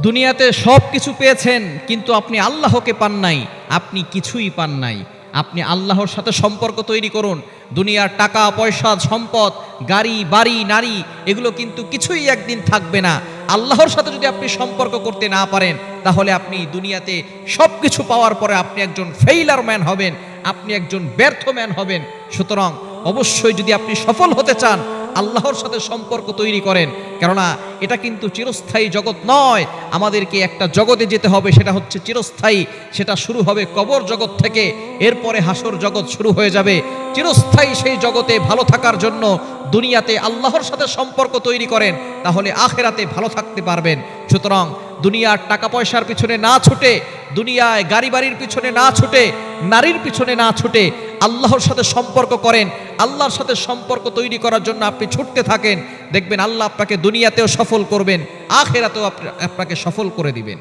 দুনিয়াতে সব কিছু পেয়েছেন, কিন্তু আপনি আল্লাহকে পান নাই, আপনি কিছুই পান নাই। আপনি আল্লাহর সাথে সম্পর্ক তৈরি করুন। দুনিয়ার টাকা পয়সা সম্পদ, গাড়ি বাড়ি নারী, এগুলো কিন্তু কিছুই একদিন থাকবে না। আল্লাহর সাথে যদি আপনি সম্পর্ক করতে না পারেন, তাহলে আপনি দুনিয়াতে সব কিছু পাওয়ার পরে আপনি একজন ফেইলার ম্যান হবেন, আপনি একজন ব্যর্থ ম্যান হবেন। সুতরাং অবশ্যই যদি আপনি সফল হতে চান, আল্লাহর সাথে সম্পর্ক তৈরি করেন। কেননা এটা কিন্তু চিরস্থায়ী জগৎ নয়। আমাদেরকে একটা জগতে যেতে হবে, সেটা হচ্ছে চিরস্থায়ী। সেটা শুরু হবে কবর জগৎ থেকে, এরপরে হাসর জগৎ শুরু হয়ে যাবে। চিরস্থায়ী সেই জগতে ভালো থাকার জন্য দুনিয়াতে আল্লাহর সাথে সম্পর্ক তৈরি করেন, তাহলে আখেরাতে ভালো থাকতে পারবেন। সুতরাং দুনিয়ার টাকা পয়সার পিছনে না ছুটে, দুনিয়ায় গাড়ি বাড়ির পিছনে না ছুটে, নারীর পিছনে না ছুটে আল্লাহর সাথে সম্পর্ক করেন। আল্লাহর সাথে সম্পর্ক তৈরি করার জন্য আপনি ছুটতে থাকেন, দেখবেন আল্লাহ আপনাকে দুনিয়াতেও সফল করবেন, আখেরাতেও আপনাকে সফল করে দিবেন।